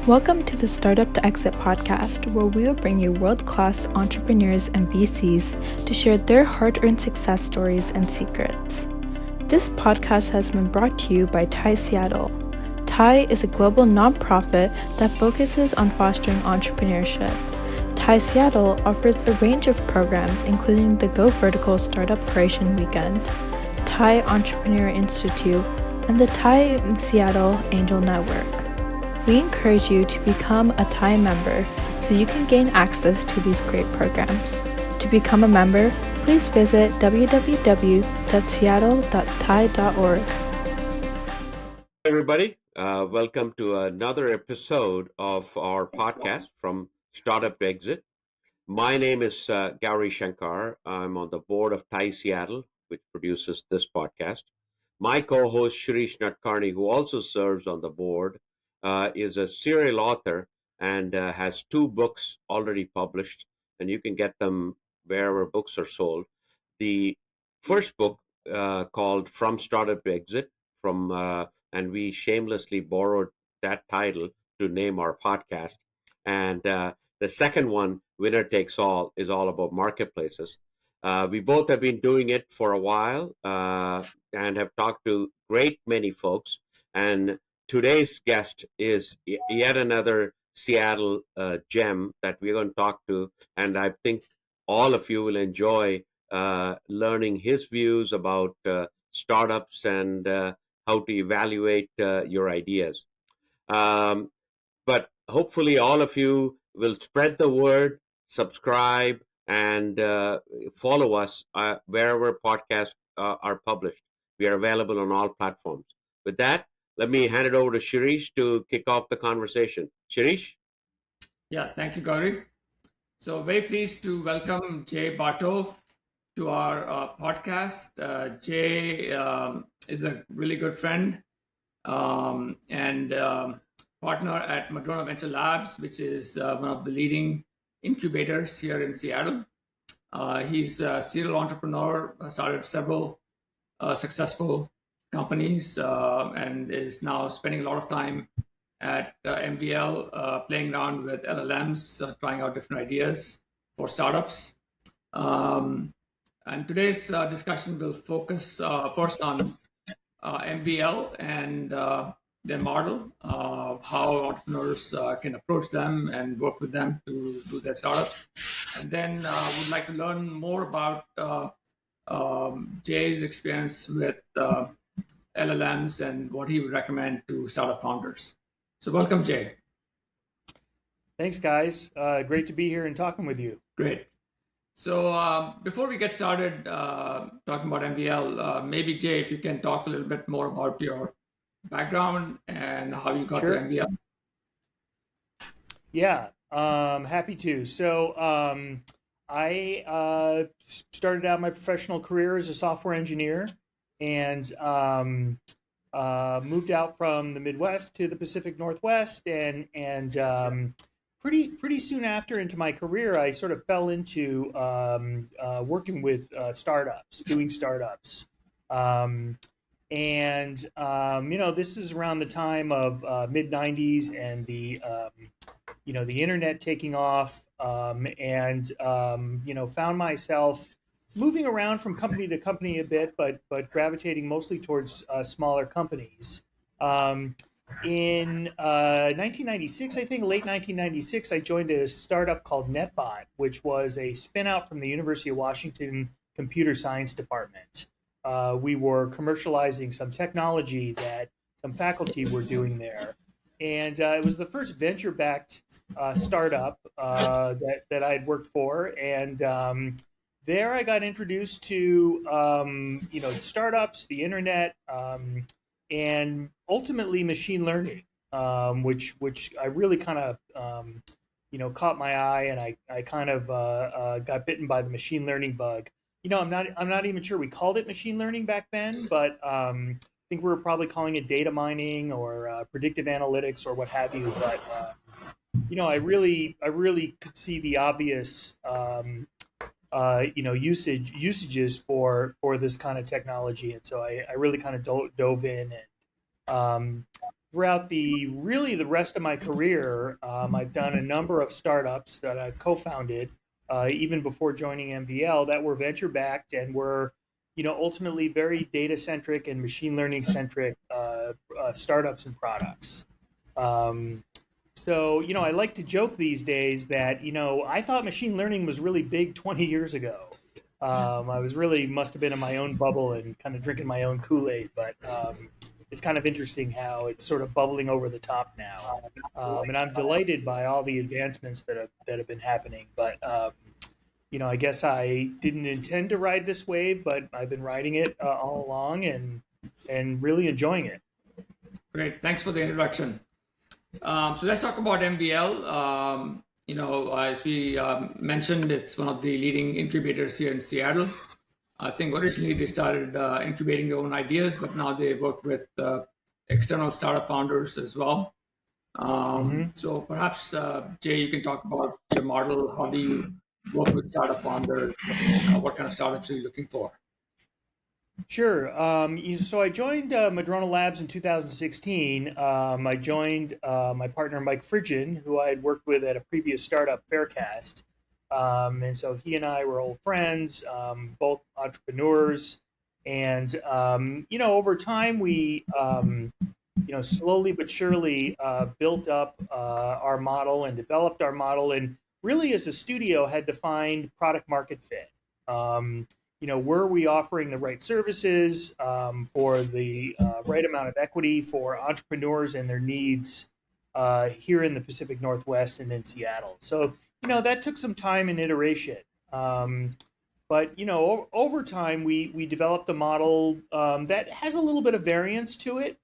Welcome to the Startup to Exit podcast, where we will bring you world-class entrepreneurs and VCs to share their hard-earned success stories and secrets. This podcast has been brought to you by TIE Seattle. TIE is a global nonprofit that focuses on fostering entrepreneurship. TIE Seattle offers a range of programs, including the Go Vertical Startup Creation Weekend, TIE Entrepreneur Institute, and the TIE Seattle Angel Network. We encourage you to become a TIE member so you can gain access to these great programs. To become a member, please visit www.seattle.tie.org. Hey everybody, welcome to another episode of our podcast from Startup to Exit. My name is Gauri Shankar. I'm on the board of TIE Seattle, which produces this podcast. My co-host Shirish Natkarni, who also serves on the board, is a serial author and has two books already published, and you can get them wherever books are sold. The first book called From Startup to Exit, and we shamelessly borrowed that title to name our podcast. And the second one, Winner Takes All, is all about marketplaces. We both have been doing it for a while and have talked to great many folks. And today's guest is yet another Seattle gem that we're going to talk to. And I think all of you will enjoy learning his views about startups and how to evaluate your ideas. But hopefully all of you will spread the word, subscribe, and follow us wherever podcasts are published. We are available on all platforms. With that, let me hand it over to Shirish to kick off the conversation. Shirish? Yeah, thank you, Gauri. So very pleased to welcome Jay Bartot to our podcast. Jay is a really good friend and partner at Madrona Venture Labs, which is one of the leading incubators here in Seattle. He's a serial entrepreneur, started several successful companies, and is now spending a lot of time at MVL, playing around with LLMs, trying out different ideas for startups. And today's discussion will focus first on MVL and their model, how entrepreneurs can approach them and work with them to do their startup. And then would like to learn more about Jay's experience with LLMs and what he would recommend to startup founders. So welcome, Jay. Thanks, guys. Great to be here and talking with you. Great. So before we get started talking about MVL, maybe Jay, if you can talk a little bit more about your background and how you got Sure. to MVL. Yeah, happy to. So I started out my professional career as a software engineer and moved out from the Midwest to the Pacific Northwest, and pretty soon after into my career, I sort of fell into working with startups, doing startups. This is around the time of mid 90s and the internet taking off, found myself moving around from company to company a bit, but gravitating mostly towards smaller companies. In 1996, I think late 1996, I joined a startup called NetBot, which was a spin out from the University of Washington Computer Science Department. We were commercializing some technology that some faculty were doing there. And it was the first venture-backed startup that I had worked for. And there I got introduced to, startups, the internet, and ultimately machine learning, which I really kind of, caught my eye, and I kind of got bitten by the machine learning bug. I'm not even sure we called it machine learning back then, but I think we were probably calling it data mining or predictive analytics or what have you. But I really could see the obvious usages for this kind of technology, and so I really kind of dove in and throughout the rest of my career, I've done a number of startups that I've co-founded, even before joining MVL, that were venture backed and were, ultimately very data centric and machine learning centric startups and products. Um, so, I like to joke these days that, I thought machine learning was really big 20 years ago. I was really must have been in my own bubble and kind of drinking my own Kool-Aid, but it's kind of interesting how it's sort of bubbling over the top now. And I'm delighted by all the advancements that have been happening. But I guess I didn't intend to ride this wave, but I've been riding it all along and really enjoying it. Great. Thanks for the introduction. So let's talk about MVL. As we mentioned, it's one of the leading incubators here in Seattle. I think originally they started incubating their own ideas, but now they work with external startup founders as well. So perhaps, Jay, you can talk about your model. How do you work with startup founders? What kind of startups are you looking for? Sure. So I joined Madrona Labs in 2016. I joined my partner Mike Fridgen, who I had worked with at a previous startup, Faircast. And so he and I were old friends, both entrepreneurs. And, over time, we, slowly but surely built up our model and developed our model. And really, as a studio, had to find product market fit. Were we offering the right services for the right amount of equity for entrepreneurs and their needs here in the Pacific Northwest and in Seattle? So, that took some time and iteration. But over time, we developed a model that has a little bit of variance to it.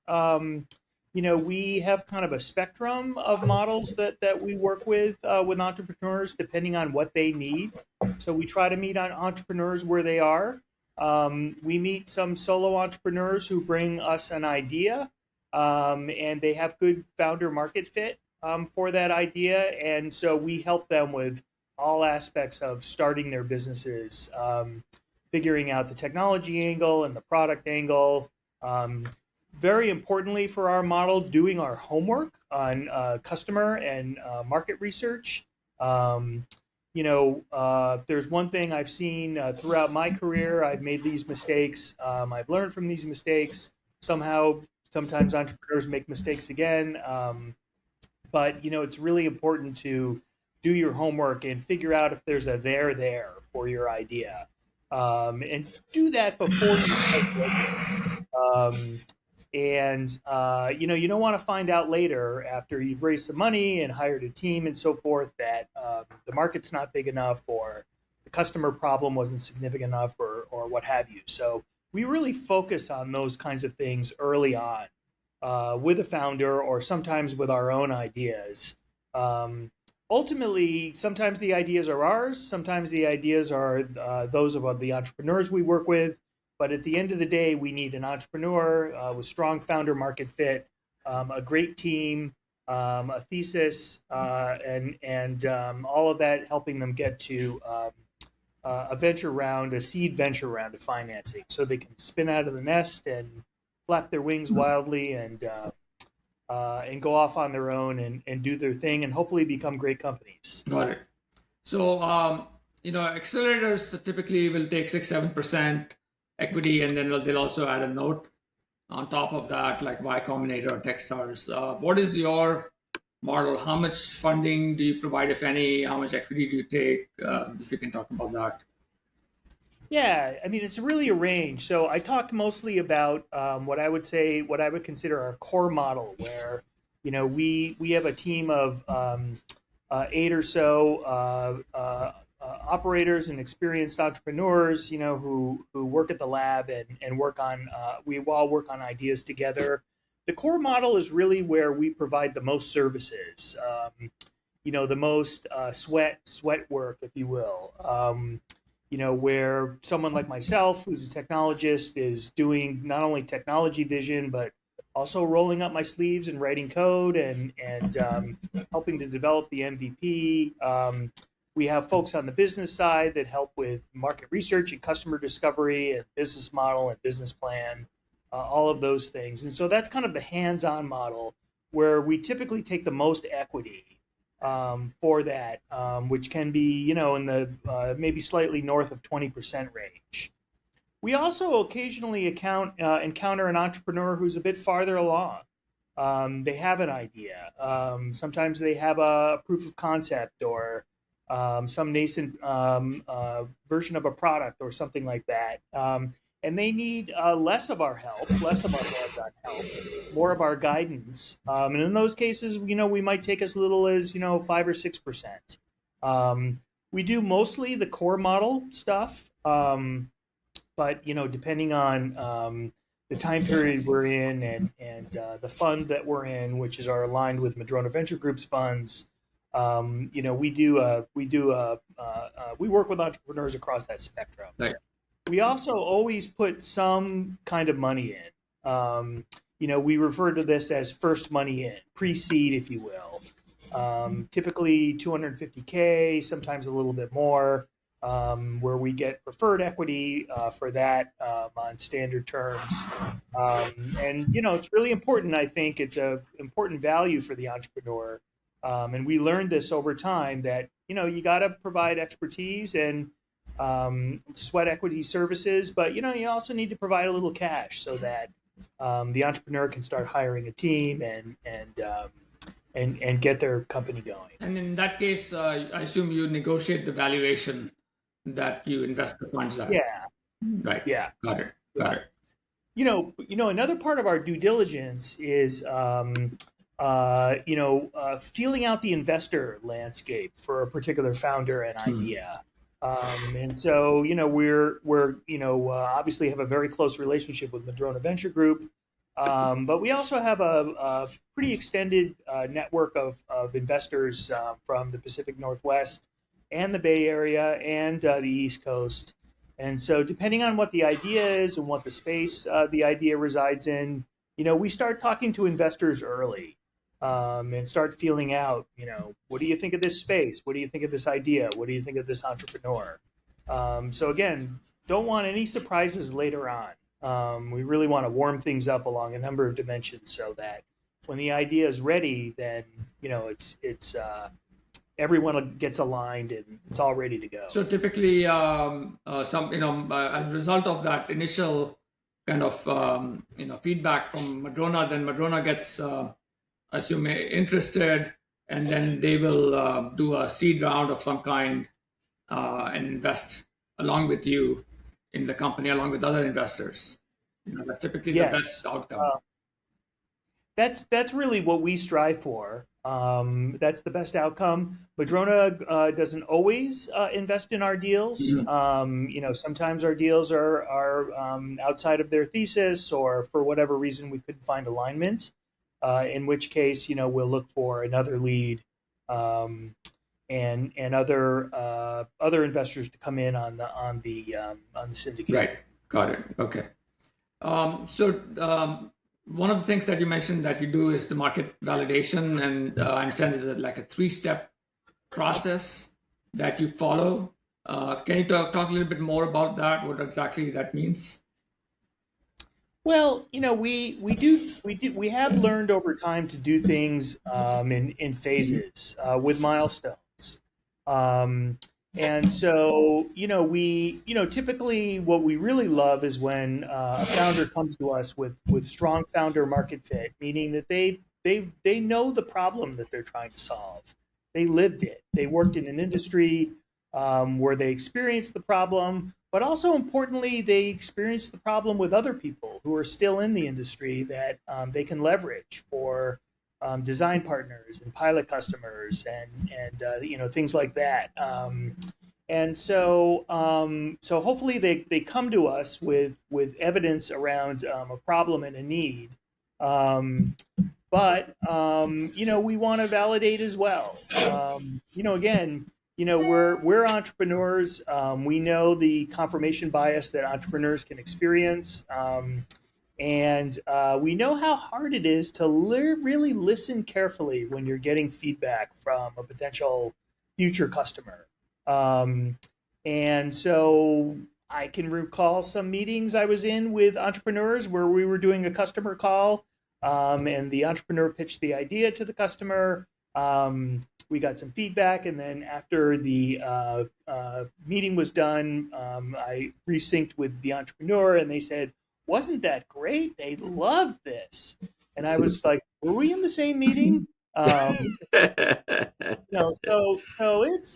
We have kind of a spectrum of models that we work with entrepreneurs, depending on what they need. So we try to meet on entrepreneurs where they are. We meet some solo entrepreneurs who bring us an idea, and they have good founder market fit for that idea. And so we help them with all aspects of starting their businesses, figuring out the technology angle and the product angle. Very importantly for our model, doing our homework on customer and market research. If there's one thing I've seen throughout my career, I've made these mistakes. I've learned from these mistakes. Sometimes entrepreneurs make mistakes again. But it's really important to do your homework and figure out if there's a there for your idea. And do that before you you don't want to find out later after you've raised some money and hired a team and so forth that the market's not big enough or the customer problem wasn't significant enough or what have you. So we really focus on those kinds of things early on with a founder or sometimes with our own ideas. Ultimately, sometimes the ideas are ours. Sometimes the ideas are those of the entrepreneurs we work with. But at the end of the day, we need an entrepreneur with strong founder market fit, a great team, a thesis, and all of that helping them get to a seed venture round of financing, so they can spin out of the nest and flap their wings wildly and go off on their own and do their thing and hopefully become great companies. Got it. So, accelerators typically will take 6-7% equity, and then they'll also add a note on top of that, like Y Combinator or Techstars. What is your model? How much funding do you provide, if any? How much equity do you take? If you can talk about that. Yeah, I mean, it's really a range. So I talked mostly about what I would consider our core model, where we have a team of 8 or so operators and experienced entrepreneurs, who work at the lab and work on. We all work on ideas together. The core model is really where we provide the most services, the most sweat work, if you will. Where someone like myself, who's a technologist, is doing not only technology vision, but also rolling up my sleeves and writing code and helping to develop the MVP. We have folks on the business side that help with market research and customer discovery and business model and business plan. all of those things. And so that's kind of the hands-on model where we typically take the most equity for that, which can be, in the maybe slightly north of 20% range. We also occasionally encounter an entrepreneur who's a bit farther along. They have an idea. Sometimes they have a proof of concept or some nascent version of a product or something like that. And they need less of our help, less of our hands-on help, more of our guidance. And in those cases, we might take as little as 5 or 6%. We do mostly the core model stuff, but depending on the time period we're in and the fund that we're in, which is aligned with Madrona Venture Group's funds, we work with entrepreneurs across that spectrum. Right. We also always put some kind of money in. We refer to this as first money in, pre-seed, if you will. Typically 250K, sometimes a little bit more, where we get preferred equity for that on standard terms. And it's really important. I think it's an important value for the entrepreneur. And we learned this over time that you got to provide expertise and sweat equity services, but you also need to provide a little cash so that the entrepreneur can start hiring a team and get their company going. And in that case, I assume you negotiate the valuation that you invest the funds at. Yeah. Right. Yeah. Got it. Another part of our due diligence is feeling out the investor landscape for a particular founder and idea. And so, we're obviously have a very close relationship with Madrona Venture Group, but we also have a pretty extended network of investors from the Pacific Northwest and the Bay Area and the East Coast. And so, depending on what the idea is and what the space the idea resides in, we start talking to investors early. And start feeling out, what do you think of this space? What do you think of this idea? What do you think of this entrepreneur? So again, don't want any surprises later on. We really want to warm things up along a number of dimensions so that when the idea is ready, then it's everyone gets aligned and it's all ready to go. So typically, as a result of that initial kind of feedback from Madrona, then Madrona gets assume interested, and then they will do a seed round of some kind and invest along with you in the company, along with other investors. That's typically the best outcome. That's really what we strive for. That's the best outcome. Madrona doesn't always invest in our deals. Mm-hmm. Sometimes our deals are outside of their thesis, or for whatever reason we couldn't find alignment. In which case, we'll look for another lead and other investors to come in on the syndicate. Right. Got it. Okay. One of the things that you mentioned that you do is the market validation, and I understand is like a 3-step process that you follow. Can you talk a little bit more about that? What exactly that means? Well, we have learned over time to do things in phases with milestones, and so typically what we really love is when a founder comes to us with strong founder market fit, meaning that they know the problem that they're trying to solve, they lived it, they worked in an industry where they experienced the problem. But also importantly, they experience the problem with other people who are still in the industry that they can leverage for design partners and pilot customers and things like that. And so hopefully they come to us with evidence around a problem and a need. But we want to validate as well. Again. We're entrepreneurs. We know the confirmation bias that entrepreneurs can experience. And we know how hard it is to really listen carefully when you're getting feedback from a potential future customer. And so I can recall some meetings I was in with entrepreneurs where we were doing a customer call, and the entrepreneur pitched the idea to the customer. We got some feedback, and then after the meeting was done, I resynced with the entrepreneur, and they said, "Wasn't that great? They loved this." And I was like, "Were we in the same meeting?" So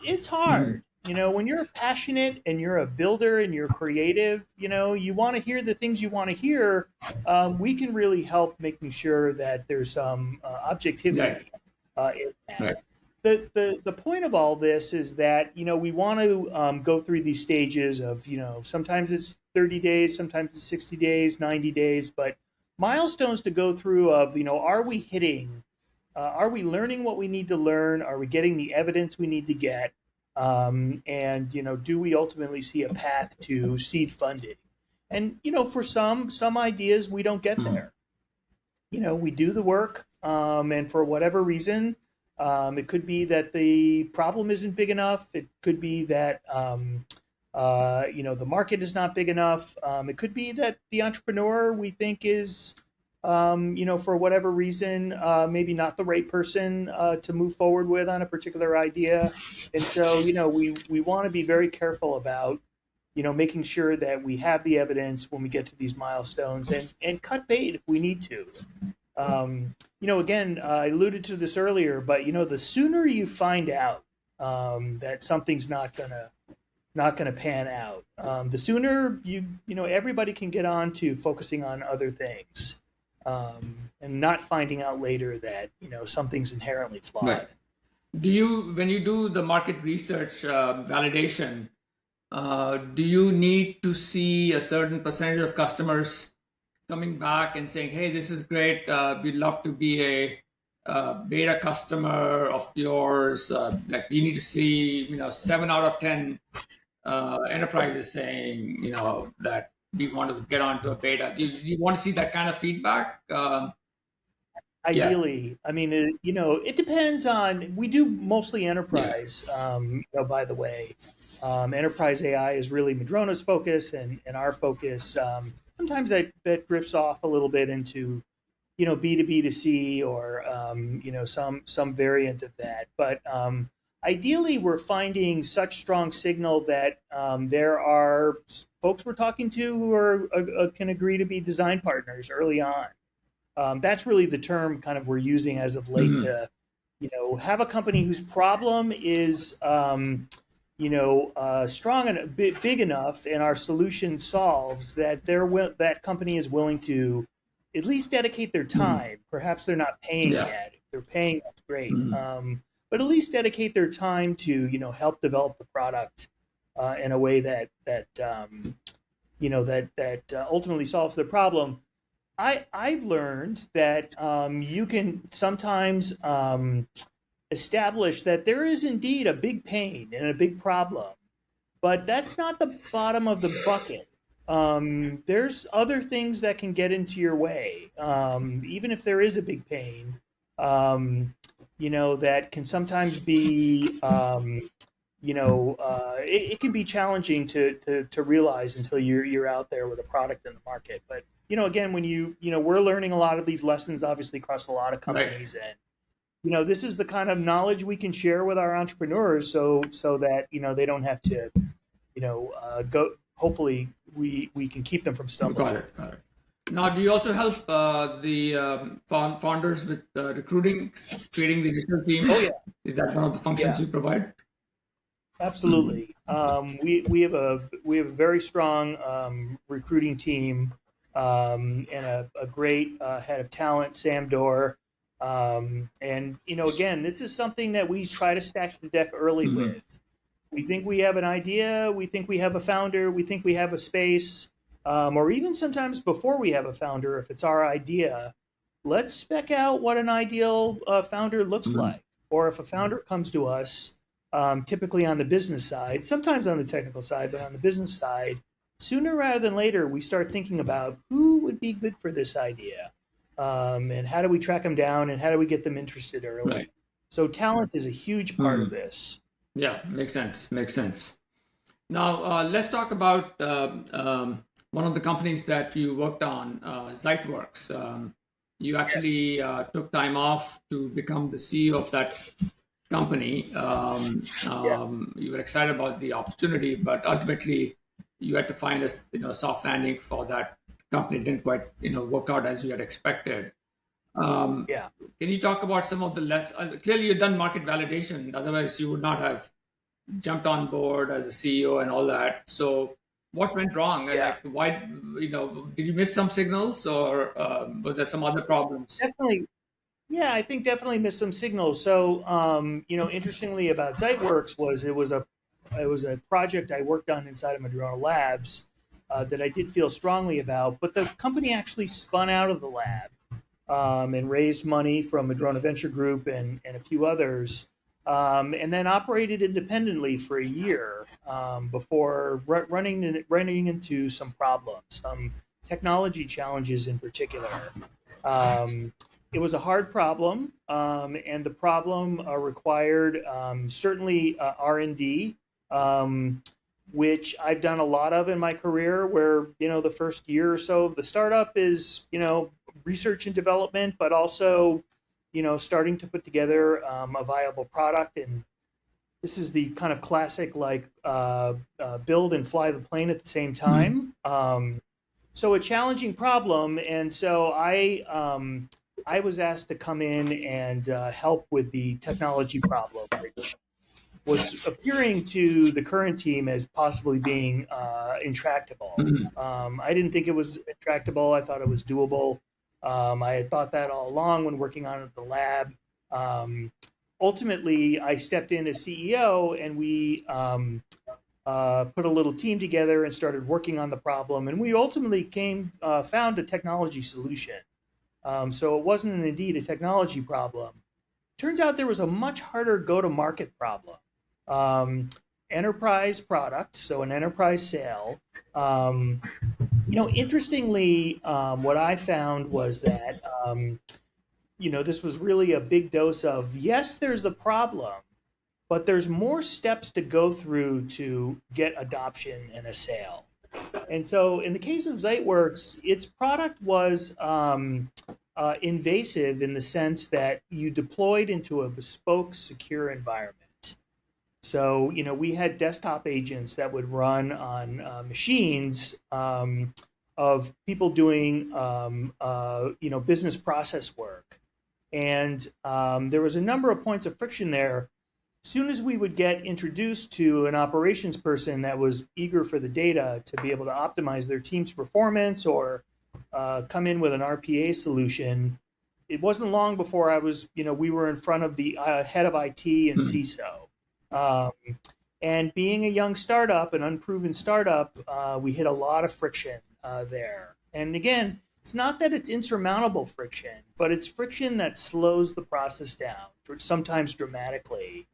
it's hard. When you're passionate and you're a builder and you're creative, you want to hear the things you want to hear. We can really help making sure that there's some objectivity in that. Right. The point of all this is that we want to go through these stages of sometimes it's 30 days, sometimes it's 60 days, 90 days, but milestones to go through of are we learning what we need to learn? Are we getting the evidence we need to get? And do we ultimately see a path to seed funding? And for some ideas we don't get there. We do the work, and for whatever reason, it could be that the problem isn't big enough. It could be that the market is not big enough. It could be that the entrepreneur we think is for whatever reason, maybe not the right person to move forward with on a particular idea. And so, we want to be very careful about, making sure that we have the evidence when we get to these milestones and cut bait if we need to. Again, I alluded to this earlier, but, the sooner you find out that something's not gonna pan out, the sooner everybody can get on to focusing on other things. And not finding out later that something's inherently flawed. Right. When you do the market research validation, do you need to see a certain percentage of customers coming back and saying, "Hey, this is great. We'd love to be a beta customer of yours." Like you need to see 7 out of 10 enterprises saying that we want to get onto a beta. Do you want to see that kind of feedback? Ideally, I mean, it depends on. We do mostly enterprise. By the way, enterprise AI is really Madrona's focus, and our focus. Sometimes that drifts off a little bit into, B2B to C or some variant of that. But ideally, we're finding such strong signal that there are folks we're talking to who can agree to be design partners early on. That's really the term kind of we're using as of late to, have a company whose problem is, strong and big enough, and our solution solves that that company is willing to at least dedicate their time. Perhaps they're not paying yet. If they're paying, that's great. But at least dedicate their time to, help develop the product in a way that ultimately solves the problem. I've learned that you can sometimes establish that there is indeed a big pain and a big problem, but that's not the bottom of the bucket. There's other things that can get into your way, even if there is a big pain. That can sometimes be, it can be challenging to realize until you're out there with a product in the market. But again, when we're learning a lot of these lessons, obviously across a lot of companies, Right. and this is the kind of knowledge we can share with our entrepreneurs, so that they don't have to, go. Hopefully, we can keep them from stumbling. Got it. Now, do you also help the founders with recruiting, creating the initial team? Oh yeah. Is that one of the functions you provide? Absolutely. We have a very strong recruiting team, and a great head of talent, Sam Dorr. And again, this is something that we try to stack the deck early with. We think we have an idea, we think we have a founder, we think we have a space, or even sometimes before we have a founder, if it's our idea, let's spec out what an ideal founder looks like. Or if a founder comes to us, typically on the business side, sometimes on the technical side, but on the business side, sooner rather than later, we start thinking about who would be good for this idea, and how do we track them down, and how do we get them interested early. Right. So talent is a huge part of this. Yeah, makes sense. Now, let's talk about one of the companies that you worked on, Ziteworks. You Yes. actually took time off to become the CEO of that company. Yeah. You were excited about the opportunity, but ultimately you had to find a soft landing for that company. It didn't quite work out as you had expected. Um, Yeah. can you talk about some of the less? Clearly, you've done market validation. Otherwise, you would not have jumped on board as a CEO and all that. So, what went wrong? Yeah. Like, why? Did you miss some signals, or were there some other problems? Definitely. Yeah, I think definitely missed some signals. So, interestingly about Ziteworks was it was a project I worked on inside of Madrona Labs that I did feel strongly about. But the company actually spun out of the lab and raised money from Madrona Venture Group and a few others, and then operated independently for a year before running into some problems, some technology challenges in particular. Um, it was a hard problem, and the problem required certainly R&D, um, which I've done a lot of in my career. Where the first year or so of the startup is research and development, but also starting to put together a viable product. And this is the kind of classic like build and fly the plane at the same Mhm. time. So a challenging problem, and so I was asked to come in and help with the technology problem, which was appearing to the current team as possibly being intractable. Mhm. I didn't think it was intractable. I thought it was doable. I had thought that all along when working on it at the lab. Um, Ultimately, I stepped in as CEO, and we put a little team together and started working on the problem. And we ultimately found a technology solution. So it wasn't indeed a technology problem. Turns out there was a much harder go-to-market problem. Um, Enterprise product, so an enterprise sale. Um, Interestingly, what I found was that this was really a big dose of yes, there's the problem, but there's more steps to go through to get adoption and a sale. And so, in the case of Ziteworks, its product was invasive in the sense that you deployed into a bespoke, secure environment. So, we had desktop agents that would run on machines of people doing, business process work. And there was a number of points of friction there. As soon as we would get introduced to an operations person that was eager for the data to be able to optimize their team's performance or come in with an RPA solution, it wasn't long before we were in front of the head of IT and Mhm. CISO. Um, and being a young startup, an unproven startup, we hit a lot of friction there. And again, it's not that it's insurmountable friction, but it's friction that slows the process down, sometimes dramatically.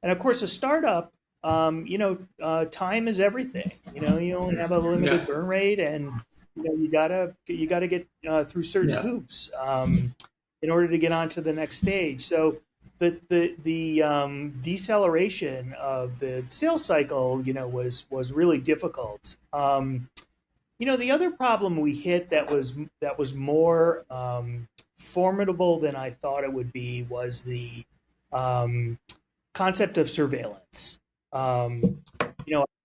And of course, a startup, time is everything. You only have a limited Yeah, burn rate, and you gotta get through certain yeah. hoops in order to get on to the next stage. So the deceleration of the sales cycle, was really difficult. The other problem we hit that was more formidable than I thought it would be was the um, concept of surveillance. I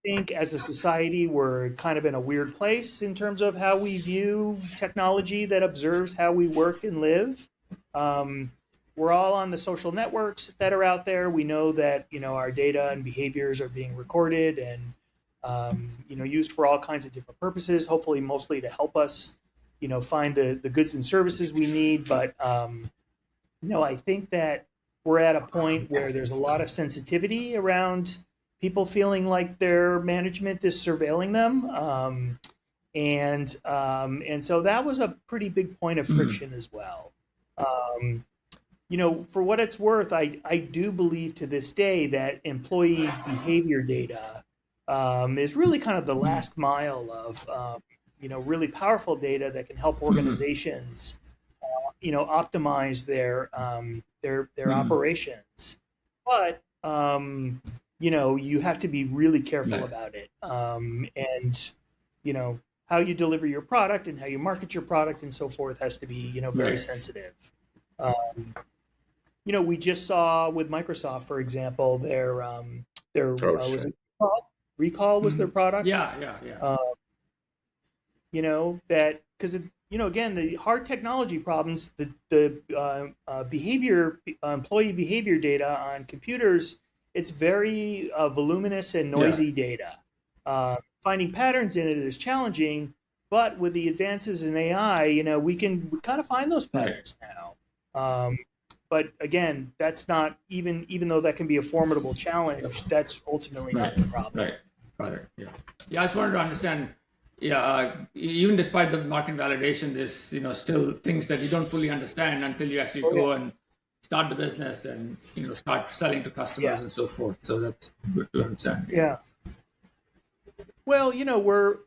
think as a society, we're kind of in a weird place in terms of how we view technology that observes how we work and live. Um, we're all on the social networks that are out there. We know that our data and behaviors are being recorded and used for all kinds of different purposes. Hopefully, mostly to help us, find the goods and services we need. But I think that we're at a point where there's a lot of sensitivity around people feeling like their management is surveilling them, and so that was a pretty big point of Mhm. friction as well. Um, for what it's worth, I do believe to this day that employee behavior data is really kind of the last mile of really powerful data that can help Mhm. organizations optimize their Mhm. operations. But you have to be really careful Right. about it. And, how you deliver your product and how you market your product and so forth has to be, very Right. sensitive. Um, we just saw with Microsoft, for example, their Oh, was shit. it Recall was their Mhm. product. Yeah, yeah, yeah. Uh, that because again, the hard technology problems, the behavior, employee behavior data on computers, it's very voluminous and Yeah. noisy data. Finding patterns in it is challenging, but with the advances in AI, we kind of find those Right. patterns now. But again, that's not even though that can be a formidable challenge, that's ultimately Right. not the problem. Right. Got it. Yeah. Yeah. I just wanted to understand. Yeah. Even despite the market validation, there's still things that you don't fully understand until you actually Oh yeah, go and start the business and start selling to yeah, customers and so forth. So that's good to understand. Yeah. yeah. Well, we're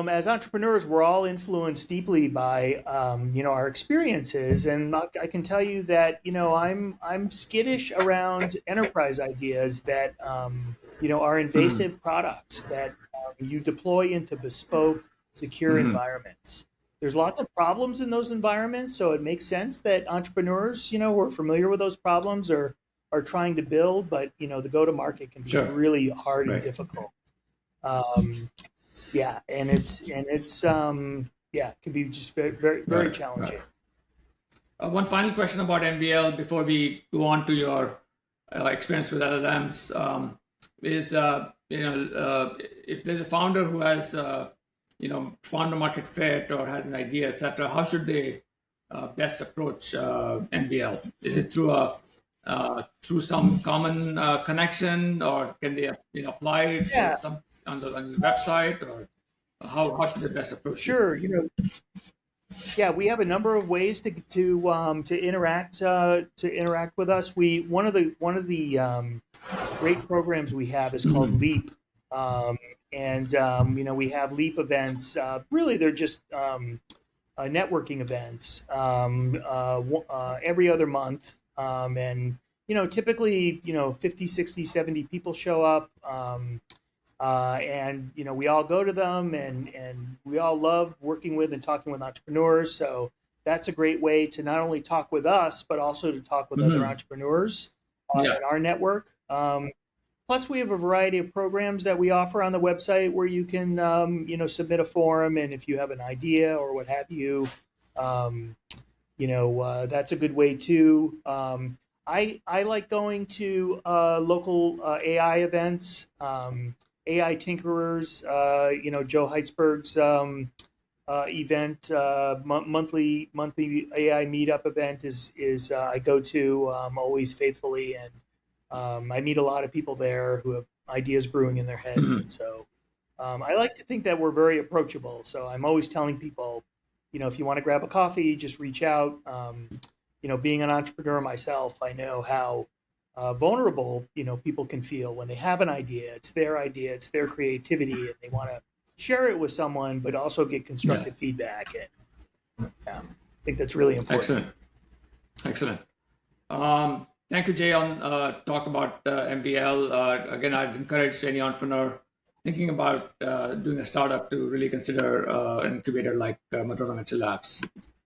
as entrepreneurs, we're all influenced deeply by our experiences, and I can tell you that I'm skittish around enterprise ideas that are Mhm. invasive products that you deploy into bespoke, secure Mhm. environments. There's lots of problems in those environments, so it makes sense that entrepreneurs, who are familiar with those problems, are trying to build, but the go to market can be Sure. really hard and Right. difficult. Um, yeah, and it's yeah, it can be just very very very Right. Right. challenging. One final question about MVL before we go on to your experience with LLMs is if there's a founder who has found a market fit or has an idea, etc. How should they best approach MVL? Is it through some common connection, or can they apply it Yeah, some on the website, or how should they best approach you? sure. Yeah, we have a number of ways to interact with us. We one of the great programs we have is called Mhm. Leap, um, and we have Leap events. Really, they're just networking events every other month, and typically 50, 60, 70 people show up. And we all go to them, and we all love working with and talking with entrepreneurs. So that's a great way to not only talk with us, but also to talk with other Mhm. entrepreneurs Yeah. in our network. Plus, we have a variety of programs that we offer on the website where you can, submit a form, and if you have an idea or what have you, um, that's a good way too. I like going to local AI events, AI Tinkerers. Joe Heitzberg's event, monthly AI meetup event is I go to always faithfully, and I meet a lot of people there who have ideas brewing in their heads, Mhm. and so I like to think that we're very approachable. So I'm always telling people, if you want to grab a coffee, just reach out. Being an entrepreneur myself, I know how vulnerable people can feel when they have an idea, it's their creativity, and they want to share it with someone, but also get Yeah. constructive feedback. And I think that's really important. Excellent. Excellent. Thank you, Jay, on talk about MVL. Again, I'd encourage any entrepreneur thinking about doing a startup to really consider an incubator like Madrona Venture Labs.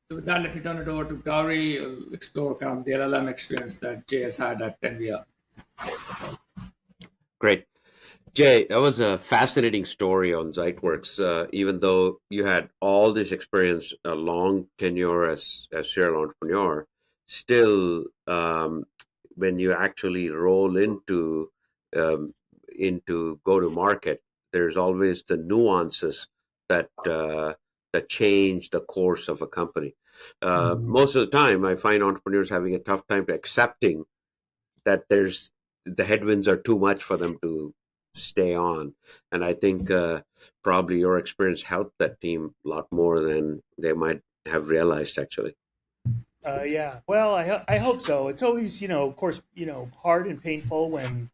So with that, let me turn it over to Gauri, explore kind of the LLM experience that Jay has had at MVL. Great. Jay, that was a fascinating story on Zyteworks. Even though you had all this experience, a long tenure as serial entrepreneur, still, when you actually roll um, into go to market, there's always the nuances that change the course of a company. Most of the time, I find entrepreneurs having a tough time to accepting that there's the headwinds are too much for them to stay on. And I think probably your experience helped that team a lot more than they might have realized, actually. Yeah, well, I hope so. It's always, of course, hard and painful when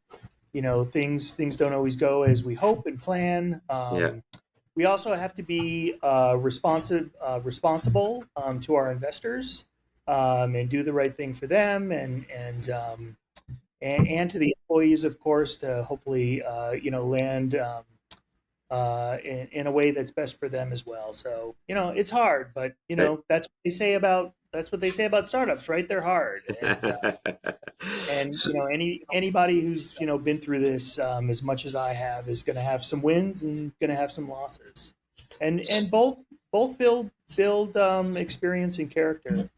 things don't always go as we hope and plan. Yeah. We also have to be responsible to our investors, and do the right thing for them, and and to the employees, of course, to hopefully land in a way that's best for them as well. So it's hard, but Okay. that's what they say about startups, right? They're hard, and So, anybody who's been through this as much as I have is going to have some wins and going to have some losses, and both build experience and character.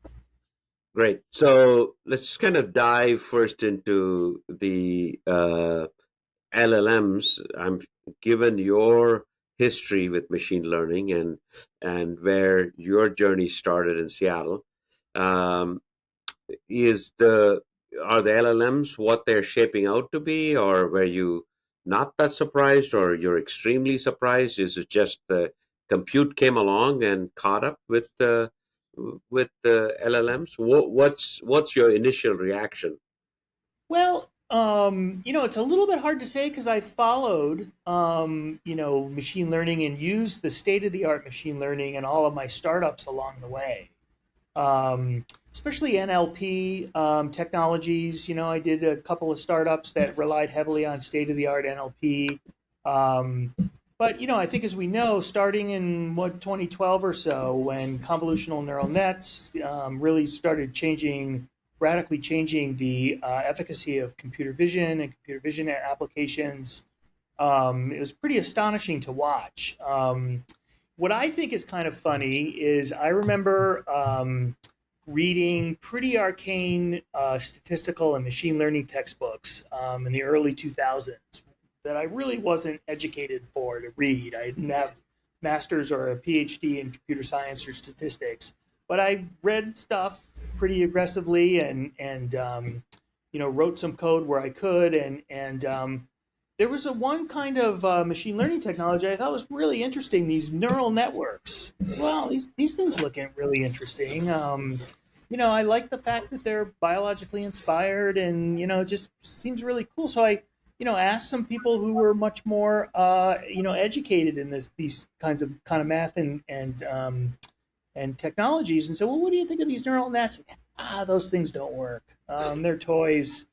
great. So let's kind of dive first into the LLMs. I'm given your history with machine learning and where your journey started in Seattle. Um, is the are the LLMs what they're shaping out to be, or were you not that surprised, or you're extremely surprised? Is it just the compute came along and caught up with the LLMs? What's your initial reaction? Well, it's a little bit hard to say because I followed, machine learning and used the state of the art machine learning in all of my startups along the way. Especially NLP technologies. I did a couple of startups that relied heavily on state of the art NLP. But I think as we know, starting in 2012 or so, when convolutional neural nets really started radically changing the efficacy of computer vision and computer vision applications, it was pretty astonishing to watch. What I think is kind of funny is I remember reading pretty arcane statistical and machine learning textbooks in the early 2000s that I really wasn't educated for to read. I didn't have master's or a PhD in computer science or statistics, but I read stuff pretty aggressively and wrote some code where I could and there was a one kind of machine learning technology I thought was really interesting. These neural networks. Well, these things look really interesting. I like the fact that they're biologically inspired, and it just seems really cool. So I, asked some people who were much more, educated in these kind of math and technologies, and said, well, what do you think of these neural nets? Those things don't work. They're toys.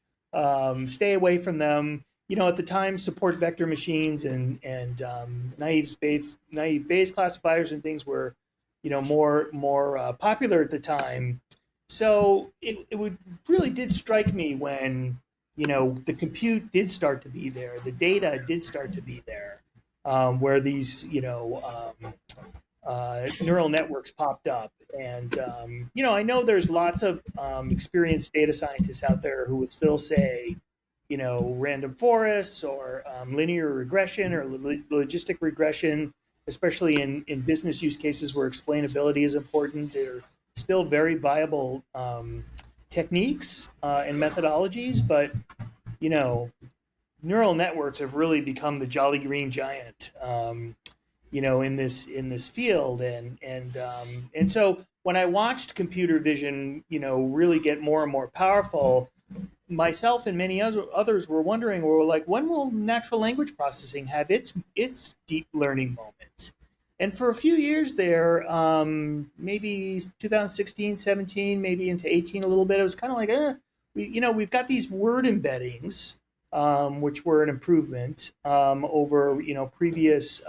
Stay away from them. At the time, support vector machines and naive Bayes classifiers and things were, more popular at the time. So it really did strike me when the compute did start to be there, the data did start to be there, where these neural networks popped up. And, I know there's lots of experienced data scientists out there who would still say, random forests or linear regression or logistic regression, especially in business use cases where explainability is important. They're still very viable techniques and methodologies, but, neural networks have really become the jolly green giant. In this field, and so when I watched computer vision, really get more and more powerful, myself and many others were wondering, well, like, when will natural language processing have its deep learning moment? And for a few years there, maybe 2016, 17, maybe into 18 a little bit, it was kind of like, we've got these word embeddings, which were an improvement over previous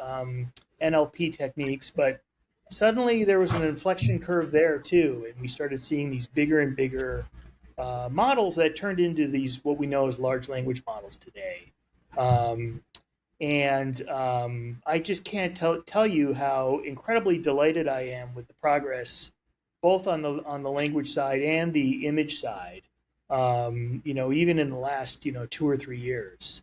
NLP techniques, but suddenly there was an inflection curve there too, and we started seeing these bigger and bigger models that turned into these what we know as large language models today. I just can't tell you how incredibly delighted I am with the progress, both on the language side and the image side. Even in the last 2 or 3 years.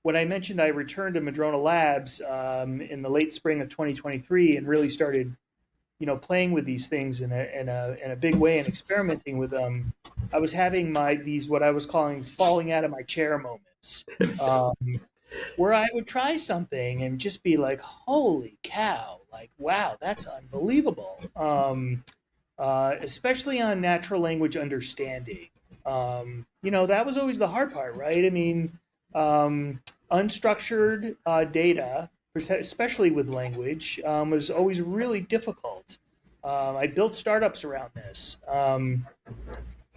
When I mentioned I returned to Madrona Labs in the late spring of 2023 and really started, playing with these things in a big way and experimenting with them, I was having these what I was calling falling out of my chair moments, where I would try something and just be like, "Holy cow! Like, wow, that's unbelievable!" Especially on natural language understanding. That was always the hard part, right? I mean, unstructured data, especially with language, was always really difficult. I built startups around this.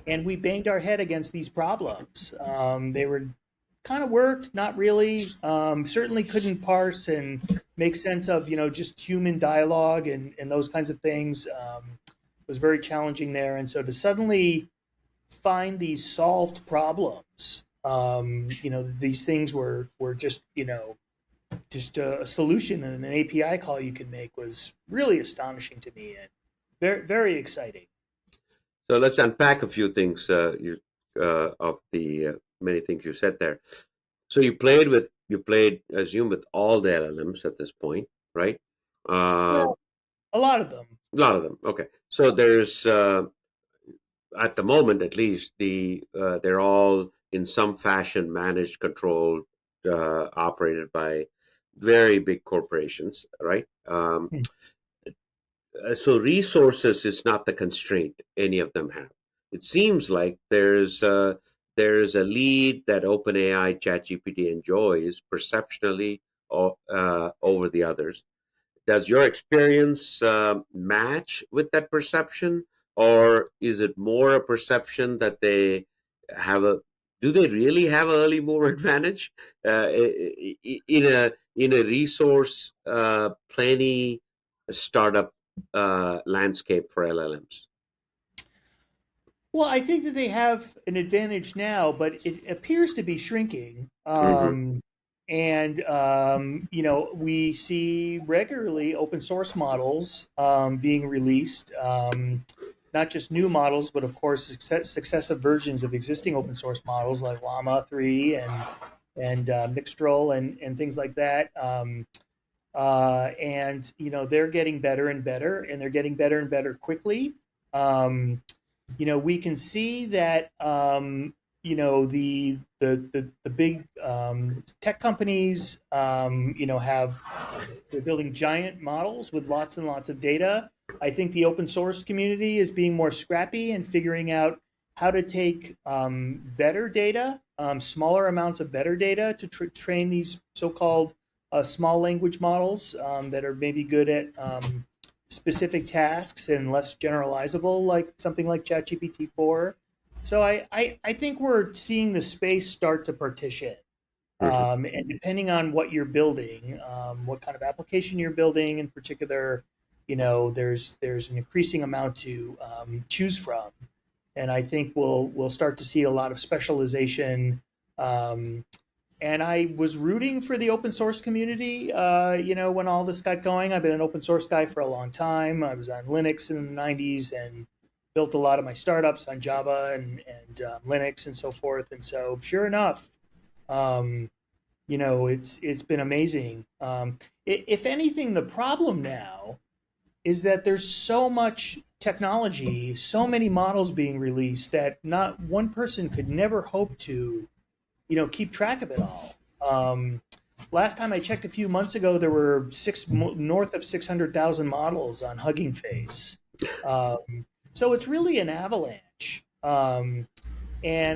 and we banged our head against these problems. They were kind of worked, not really. Certainly couldn't parse and make sense of just human dialogue and those kinds of things. It was very challenging there, and so to suddenly find these solved problems, these things were just a solution and an API call you could make was really astonishing to me and very very exciting. So let's unpack a few things of the many things you said there. So you played, I assume, with all the LLMs at this point, right? Well, a lot of them. A lot of them. Okay. So there's at the moment, at least, they're all in some fashion managed, controlled, operated by very big corporations, right? So resources is not the constraint any of them have. It seems like there's a lead that OpenAI, ChatGPT enjoys perceptionally over the others. Does your experience match with that perception, or is it more a perception that they have a? Do they really have an early mover advantage in a resource plenty startup landscape for LLMs? Well, I think that they have an advantage now, but it appears to be shrinking. Mm-hmm. We see regularly open source models being released, not just new models, but of course successive versions of existing open source models like Llama 3 and Mixtral and things like that. They're getting better and better, and they're getting better and better quickly. We can see that the big tech companies they're building giant models with lots and lots of data. I think the open source community is being more scrappy and figuring out how to take better data, smaller amounts of better data to train these so-called small language models that are maybe good at specific tasks and less generalizable, like something like ChatGPT 4. So I think we're seeing the space start to partition. Mm-hmm. And depending on what you're building, what kind of application you're building in particular, there's an increasing amount to choose from. And I think we'll start to see a lot of specialization. And I was rooting for the open source community, when all this got going. I've been an open source guy for a long time. I was on Linux in the 90s and built a lot of my startups on Java and Linux and so forth. And so, sure enough, it's been amazing. If anything, the problem now is that there's so much technology, so many models being released that not one person could never hope to keep track of it all. Last time I checked a few months ago, there were north of 600,000 models on Hugging Face. So it's really an avalanche. And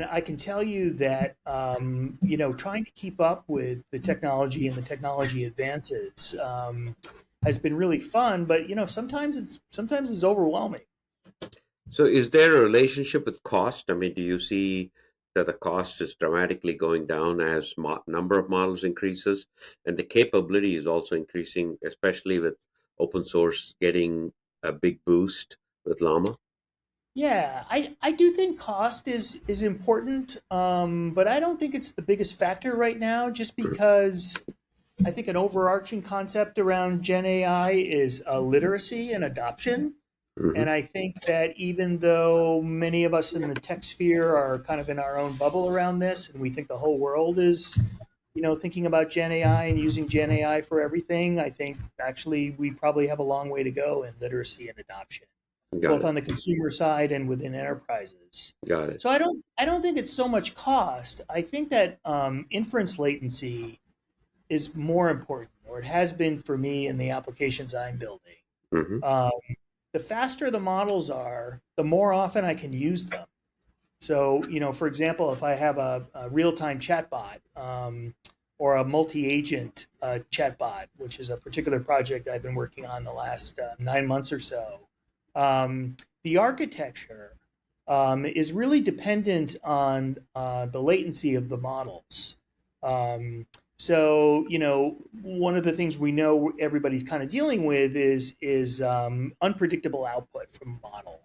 I can tell you that, trying to keep up with the technology and the technology advances has been really fun, but, sometimes it's overwhelming. So is there a relationship with cost? I mean, do you see that the cost is dramatically going down as number of models increases, and the capability is also increasing, especially with open source getting a big boost with Llama? Yeah, I do think cost is important, but I don't think it's the biggest factor right now, just because I think an overarching concept around Gen AI is literacy and adoption. Mm-hmm. And I think that even though many of us in the tech sphere are kind of in our own bubble around this, and we think the whole world is, thinking about Gen AI and using Gen AI for everything, I think actually we probably have a long way to go in literacy and adoption, Got both it. on the consumer side and within enterprises. Got it. So I don't think it's so much cost. I think that inference latency is more important, or it has been for me in the applications I'm building. Mm-hmm. Um, the faster the models are, the more often I can use them. So, for example, if I have a real-time chatbot or a multi-agent chatbot, which is a particular project I've been working on the last 9 months or so, the architecture is really dependent on the latency of the models. So, one of the things we know everybody's kind of dealing with is unpredictable output from a model.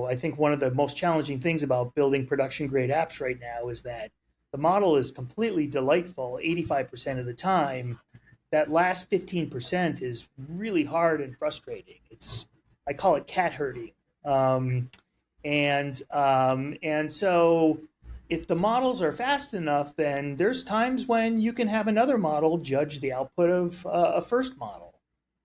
I think one of the most challenging things about building production grade apps right now is that the model is completely delightful 85% of the time. That last 15% is really hard and frustrating. I call it cat herding. And so if the models are fast enough, then there's times when you can have another model judge the output of a first model,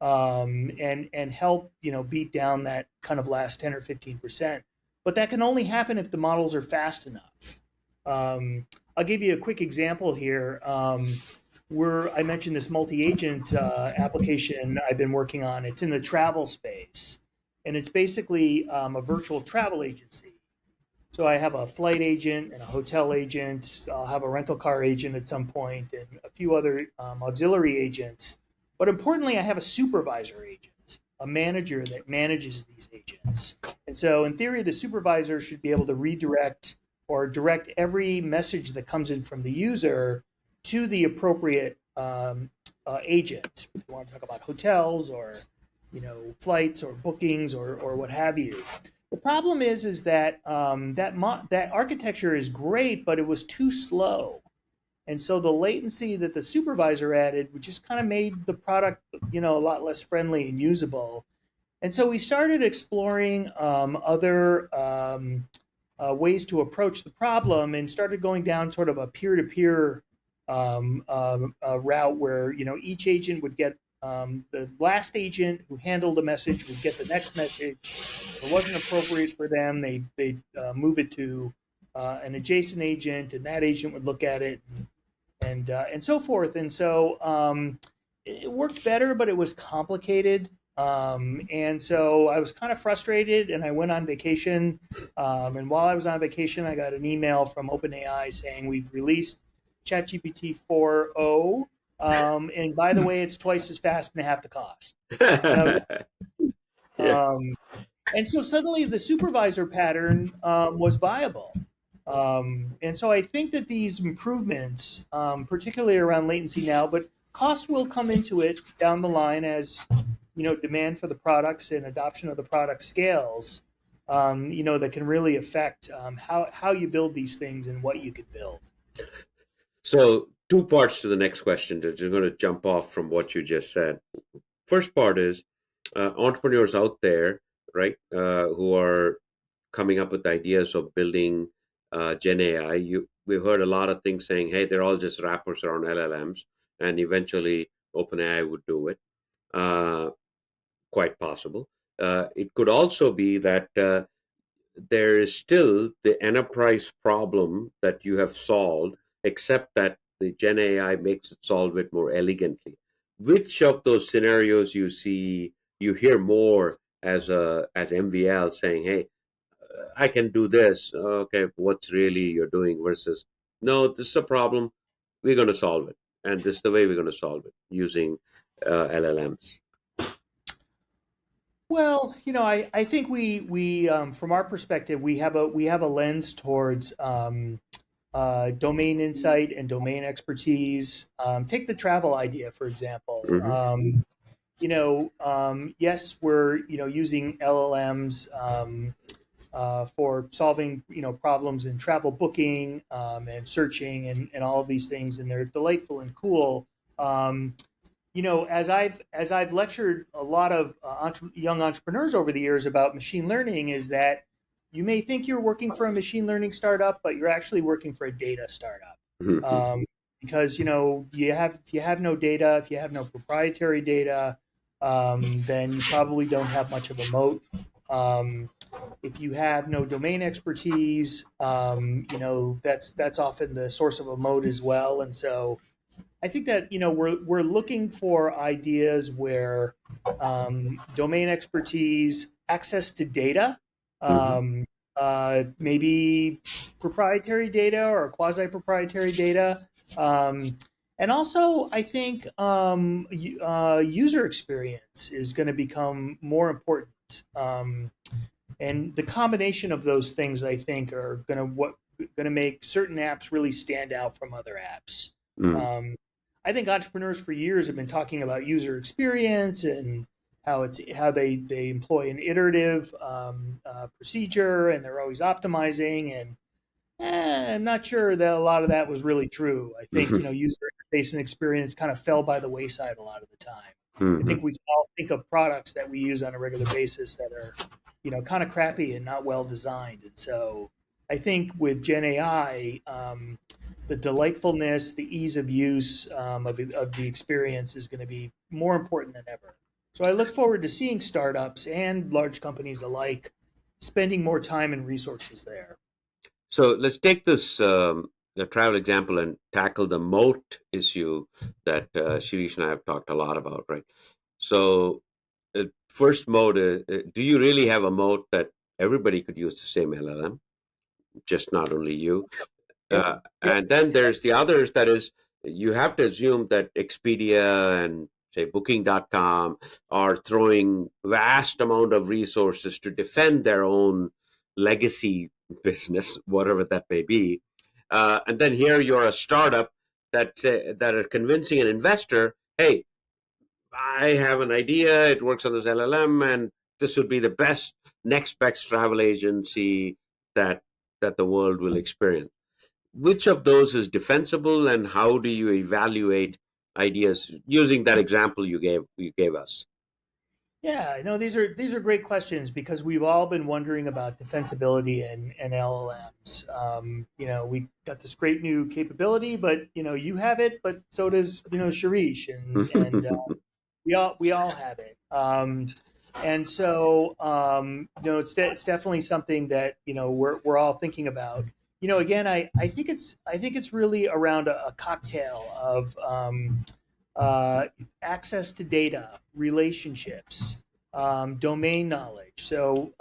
and help beat down that kind of last 10 or 15%. But that can only happen if the models are fast enough. I'll give you a quick example here. I mentioned this multi-agent application I've been working on. It's in the travel space, and it's basically a virtual travel agency. So I have a flight agent and a hotel agent. I'll have a rental car agent at some point, and a few other auxiliary agents. But importantly, I have a supervisor agent, a manager that manages these agents. And so in theory, the supervisor should be able to redirect or direct every message that comes in from the user to the appropriate agent. If you want to talk about hotels or flights or bookings or what have you. The problem is that that architecture is great, but it was too slow, and so the latency that the supervisor added just kind of made the product a lot less friendly and usable. And so we started exploring other ways to approach the problem, and started going down sort of a peer-to-peer route where each agent would get the last agent who handled a message would get the next message. If it wasn't appropriate for them, they'd move it to an adjacent agent, and that agent would look at it, and so forth. And so it worked better, but it was complicated. And so I was kind of frustrated, and I went on vacation. And while I was on vacation, I got an email from OpenAI saying we've released ChatGPT 4.0. And by the way, it's twice as fast and half the cost. Yeah. And so suddenly the supervisor pattern was viable. And so I think that these improvements, particularly around latency now, but cost will come into it down the line as demand for the products and adoption of the product scales. That can really affect how you build these things and what you could build. So, two parts to the next question that you're going to jump off from what you just said. First part is entrepreneurs out there, right, who are coming up with ideas of building Gen AI. We've heard a lot of things saying, hey, they're all just wrappers around LLMs, and eventually OpenAI would do it. Quite possible. It could also be that there is still the enterprise problem that you have solved, except that the Gen AI makes it solve it more elegantly. Which of those scenarios you hear more as MVL saying, "Hey, I can do this." Okay, what's really you're doing versus, no, this is a problem. We're going to solve it, and this is the way we're going to solve it using LLMs. Well, I think we from our perspective, we have a lens towards domain insight and domain expertise. Take the travel idea, for example. Mm-hmm. Yes, we're using LLMs for solving problems in travel booking and searching and all of these things, and they're delightful and cool. As I've lectured a lot of young entrepreneurs over the years about machine learning, is that you may think you're working for a machine learning startup, but you're actually working for a data startup. Mm-hmm. Because if you have no data, if you have no proprietary data, then you probably don't have much of a moat. If you have no domain expertise, that's often the source of a moat as well. And so I think that we're looking for ideas where domain expertise, access to data, maybe proprietary data or quasi-proprietary data, and also I think user experience is going to become more important. And the combination of those things, I think, are going to make certain apps really stand out from other apps. Mm. I think entrepreneurs for years have been talking about user experience and how they employ an iterative procedure, and they're always optimizing. And I'm not sure that a lot of that was really true. I think user interface and experience kind of fell by the wayside a lot of the time. I Mm-hmm. think we can all think of products that we use on a regular basis that are kind of crappy and not well designed. And so I think with Gen AI, the delightfulness, the ease of use of the experience is going to be more important than ever. So I look forward to seeing startups and large companies alike spending more time and resources there. So let's take this the travel example and tackle the moat issue that Shirish and I have talked a lot about, right? So, first moat, do you really have a moat that everybody could use the same LLM, just not only you? Yep. Yep. And then there's the others that is, you have to assume that Expedia and say Booking.com are throwing vast amount of resources to defend their own legacy business, whatever that may be. And then here you're a startup that are convincing an investor, hey, I have an idea, it works on this LLM, and this would be the best next best travel agency that the world will experience. Which of those is defensible, and how do you evaluate ideas using that example you gave us? Yeah, no, these are great questions because we've all been wondering about defensibility and LLMs. We got this great new capability, but you have it, but so does Sharish, and we all have it. And so it's definitely something that we're all thinking about. Again, I think it's really around a cocktail of access to data, relationships, domain knowledge. So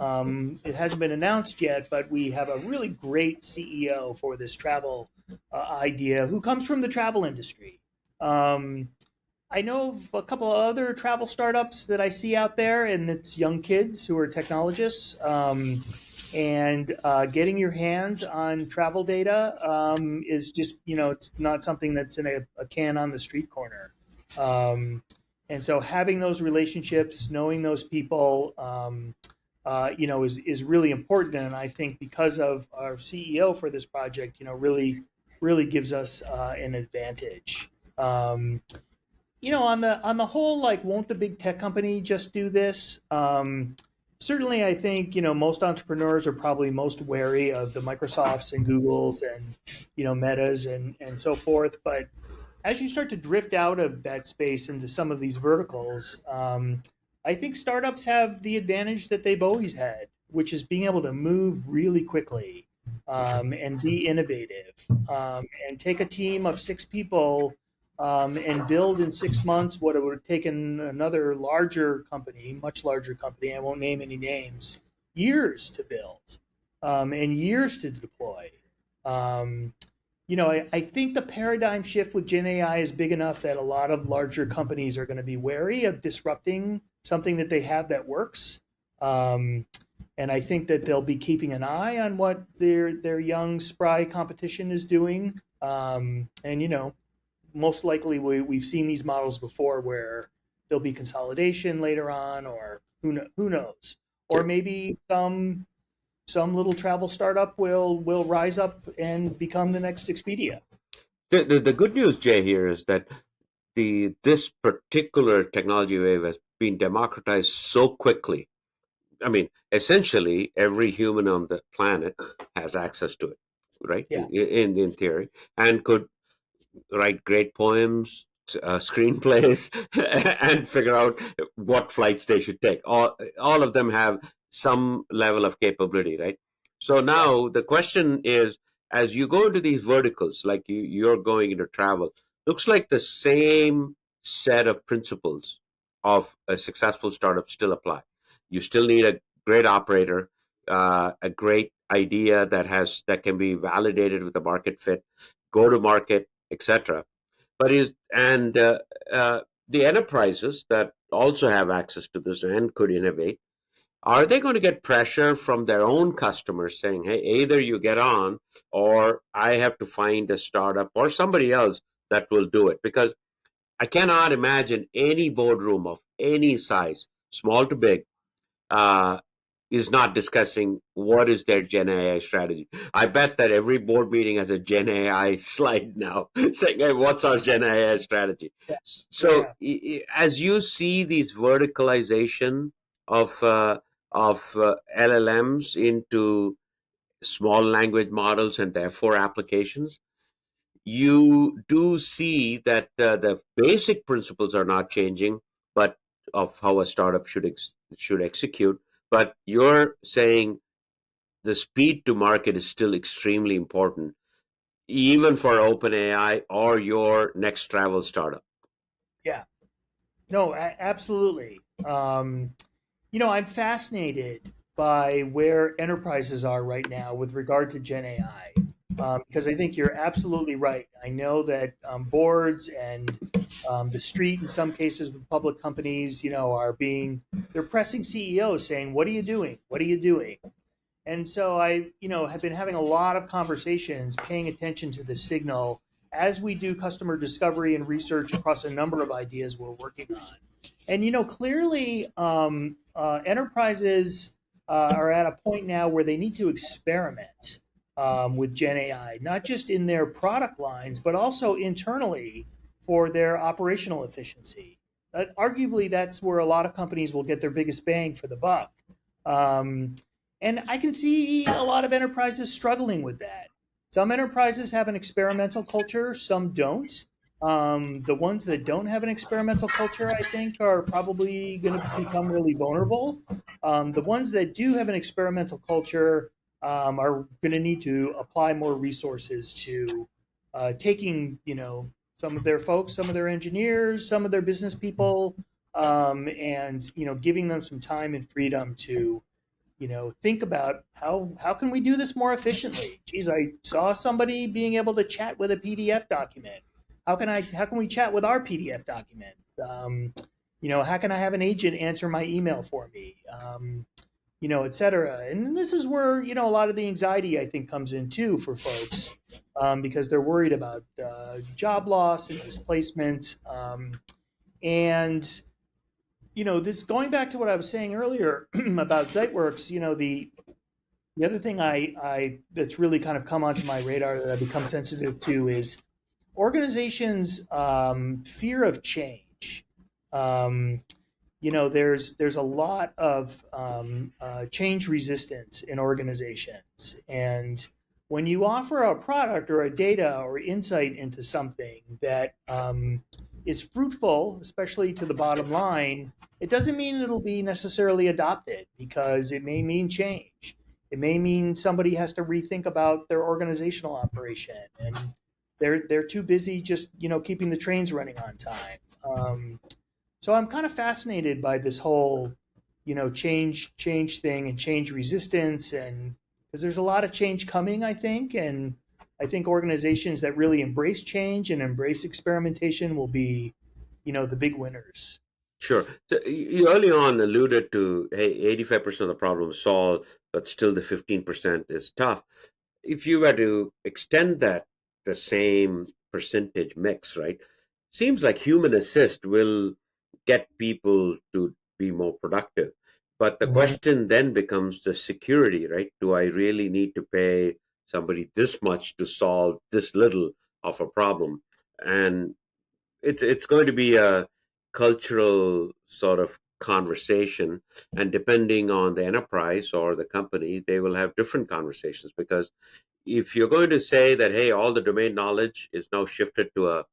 it hasn't been announced yet, but we have a really great CEO for this travel idea who comes from the travel industry. Um, I know of a couple of other travel startups that I see out there, and it's young kids who are technologists. And getting your hands on travel data is just, it's not something that's in a can on the street corner. Um, and so having those relationships, knowing those people, is really important. And I think because of our CEO for this project, really gives us an advantage. On the whole, like, won't the big tech company just do this? Certainly, I think most entrepreneurs are probably most wary of the Microsofts and Googles and Metas and so forth. But as you start to drift out of that space into some of these verticals, I think startups have the advantage that they've always had, which is being able to move really quickly and be innovative and take a team of 6 people and build in 6 months what it would have taken another larger company, much larger company, I won't name any names, years to build and years to deploy. Um, I think the paradigm shift with Gen AI is big enough that a lot of larger companies are going to be wary of disrupting something that they have that works. Um, and I think that they'll be keeping an eye on what their young, spry competition is doing. And most likely we've seen these models before where there'll be consolidation later on, or who knows, or maybe some little travel startup will rise up and become the next Expedia. The good news, Jay, here is that this particular technology wave has been democratized so quickly. I mean, essentially, every human on the planet has access to it, right? Yeah. In theory, and could write great poems, screenplays, and figure out what flights they should take. All of them have some level of capability, right? So Right. now the question is, as you go into these verticals, like you're going into travel, looks like the same set of principles of a successful startup still apply. You still need a great operator, a great idea that can be validated with the market fit, go to market, etc. But is and uh, the enterprises that also have access to this and could innovate are they going to get pressure from their own customers saying, hey, either you get on or I have to find a startup or somebody else that will do it? Because I cannot imagine any boardroom of any size, small to big, uh, is not discussing what is their Gen AI strategy. I bet that every board meeting has a Gen AI slide now saying, hey, what's our Gen AI strategy? Yeah, So yeah, as you see these verticalization of LLMs into small language models and therefore applications, you do see that the basic principles are not changing, but of how a startup should execute. But you're saying the speed to market is still extremely important, even for OpenAI or your next travel startup. yeah. No, absolutely. I'm fascinated by where enterprises are right now with regard to Gen AI, because I think you're absolutely right. I know that boards and the street, in some cases with public companies, they're pressing CEOs saying, "What are you doing? What are you doing?" And so have been having a lot of conversations, paying attention to the signal as we do customer discovery and research across a number of ideas we're working on. And clearly, enterprises are at a point now where they need to experiment with Gen AI, not just in their product lines, but also internally for their operational efficiency. Arguably, that's where a lot of companies will get their biggest bang for the buck. Um, and I can see a lot of enterprises struggling with that. Some enterprises have an experimental culture, some don't. The ones that don't have an experimental culture, I think, are probably going to become really vulnerable. The ones that do have an experimental culture are going to need to apply more resources to taking, some of their folks, some of their engineers, some of their business people, and giving them some time and freedom to think about how can we do this more efficiently. Geez, I saw somebody being able to chat with a PDF document. How can we chat with our PDF documents? How can I have an agent answer my email for me? Et cetera. And this is where a lot of the anxiety, I think, comes in too for folks, because they're worried about job loss and displacement. And this, going back to what I was saying earlier about Zeitworks, the other thing I that's really kind of come onto my radar that I've become sensitive to is organizations' fear of change. Um, there's a lot of change resistance in organizations, and when you offer a product or a data or insight into something that is fruitful, especially to the bottom line, it doesn't mean it'll be necessarily adopted, because it may mean change. It may mean somebody has to rethink about their organizational operation, and they're too busy just keeping the trains running on time. So I'm kind of fascinated by this whole, change thing and change resistance, and because there's a lot of change coming, I think, and I think organizations that really embrace change and embrace experimentation will be, the big winners. Sure. So you early on alluded to, hey, 85% of the problem is solved, but still the 15% is tough. If you were to extend that, the same percentage mix, right? Seems like human assist will get people to be more productive. But the Mhm. question then becomes the security, right? Do I really need to pay somebody this much to solve this little of a problem? And it's going to be a cultural sort of conversation, and depending on the enterprise or the company, they will have different conversations. Because if you're going to say that, hey, all the domain knowledge is now shifted to a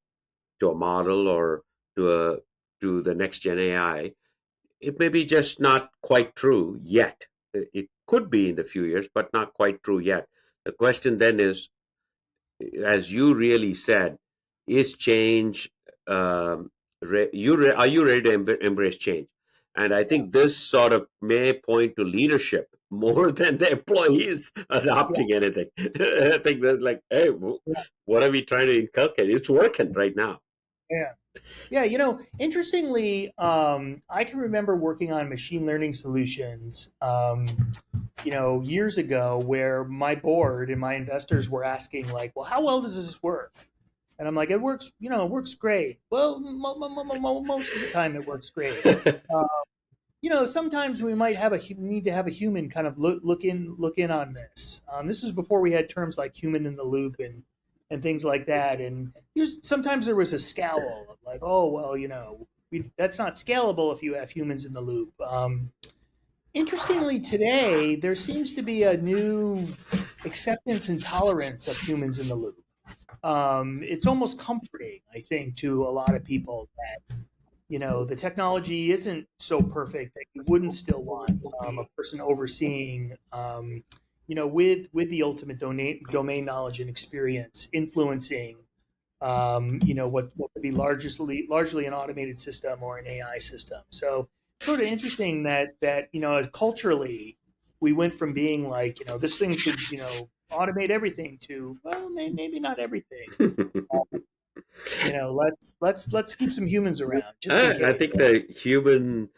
model or to a to the next gen AI, it may be just not quite true yet. It could be in the few years, but not quite true yet. The question then is, as you really said, is change, are you ready to embrace change? And I think this sort of may point to leadership more than the employees Yeah, adopting anything. I think that's like, hey, yeah, what are we trying to inculcate? It's working right now. yeah. Yeah, interestingly, I can remember working on machine learning solutions, years ago, where my board and my investors were asking, like, "Well, how well does this work?" And I'm like, "It works, it works great." Well, most of the time, it works great. Uh, sometimes we might need to have a human kind of look in on this. This is before we had terms like human in the loop and things like that. And sometimes there was a scowl of like, oh well, that's not scalable if you have humans in the loop. Interestingly, today there seems to be a new acceptance and tolerance of humans in the loop. It's almost comforting, I think, to a lot of people that the technology isn't so perfect that you wouldn't still want a person overseeing, with the ultimate domain knowledge and experience, influencing, what could be largely an automated system or an AI system. So sort of interesting that as culturally we went from being like, this thing should, automate everything to, well, maybe not everything. Let's keep some humans around just in I case. think the human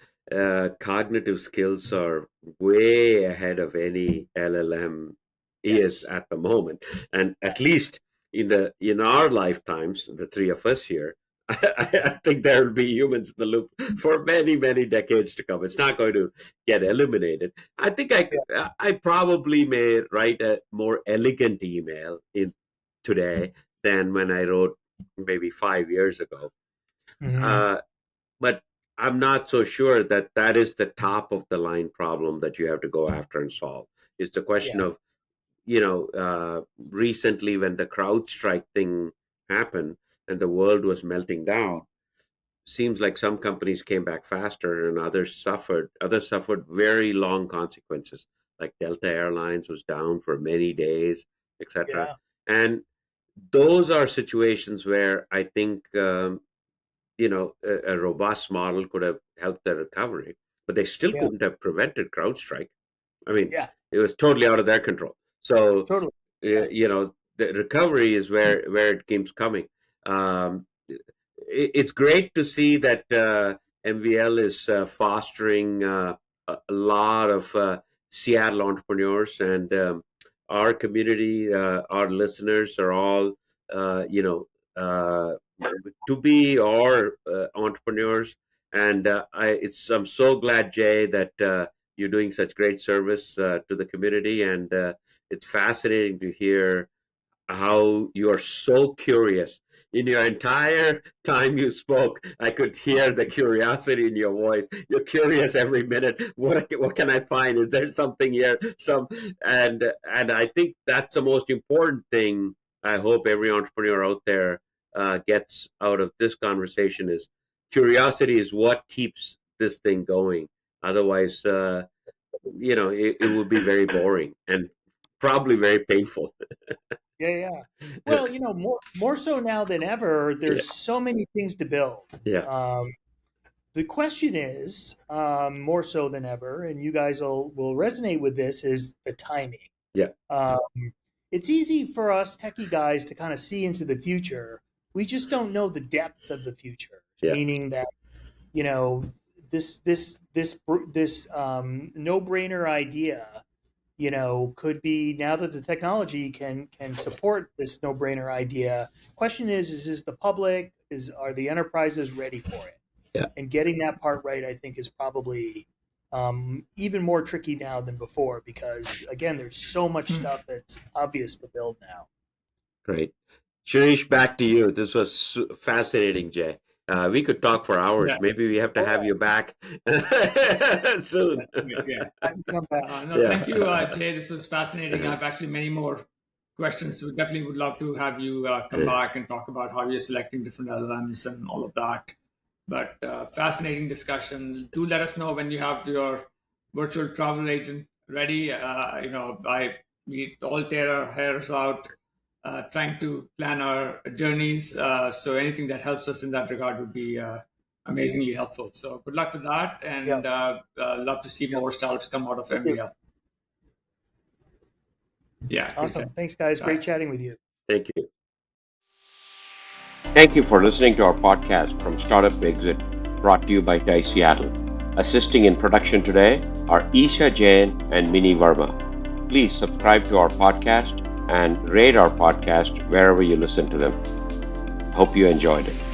cognitive skills are way ahead of any LLM is Yes. at the moment, and at least in our lifetimes, the three of us here, I think there will be humans in the loop for many decades to come. It's not going to get eliminated. I think Yeah. I probably may write a more elegant email in today than when I wrote maybe 5 years ago. Hmm. Uh, but I'm not so sure that that is the top of the line problem that you have to go after and solve. It's the question Yeah. of, recently when the CrowdStrike thing happened and the world was melting down, seems like some companies came back faster and others suffered. Others suffered very long consequences, like Delta Airlines was down for many days, etc. Yeah. And those are situations where I think a robust model could have helped the recovery, but they still Yeah. couldn't have prevented CrowdStrike. I mean, Yeah. it was totally out of their control. So, Totally. Yeah. the recovery is where it keeps coming. It's great to see that MVL is fostering a lot of Seattle entrepreneurs, and our community, our listeners are all, to be our entrepreneurs. And I'm so glad, Jay, that you're doing such great service to the community, and it's fascinating to hear how you are so curious. In your entire time you spoke, I could hear the curiosity in your voice. You're curious every minute. What can I find? Is there something here? And I think that's the most important thing. I hope every entrepreneur out there gets out of this conversation is curiosity is what keeps this thing going. Otherwise, it would be very boring and probably very painful. Yeah. Yeah. Well, more so now than ever, Yeah, there's so many things to build. yeah, Um, the question is, more so than ever, and you guys will resonate with this, is the timing. yeah, Um, it's easy for us techie guys to kind of see into the future. We just don't know the depth of the future, yeah, meaning that you know this no-brainer idea could be, now that the technology can support this no-brainer idea. Question is the public, are the enterprises ready for it? yeah. And getting that part right, I think, is probably even more tricky now than before, because again, there's so much stuff that's obvious to build now. Great. Shirish, back to you. This was fascinating, Jay. We could talk for hours. Yeah, Maybe we have to Oh, have you back soon. that's great. Yeah. I can come back. No, thank you, Yeah. Jay. This was fascinating. I have actually many more questions. So definitely would love to have you come Yeah. back and talk about how you're selecting different LLMs and all of that. But fascinating discussion. Do let us know when you have your virtual travel agent ready. We all tear our hairs out trying to plan our journeys. So anything that helps us in that regard would be amazingly helpful. So good luck with that, Yeah. and love to see more startups come out of Me too. MVL. Yeah, great. Awesome. Thanks, guys. Bye. Great chatting with you. Thank you. Thank you for listening to our podcast from Startup to Exit, brought to you by TI Seattle. Assisting in production today are Isha Jain and Mini Verma. Please subscribe to our podcast and rate our podcast wherever you listen to them. Hope you enjoyed it.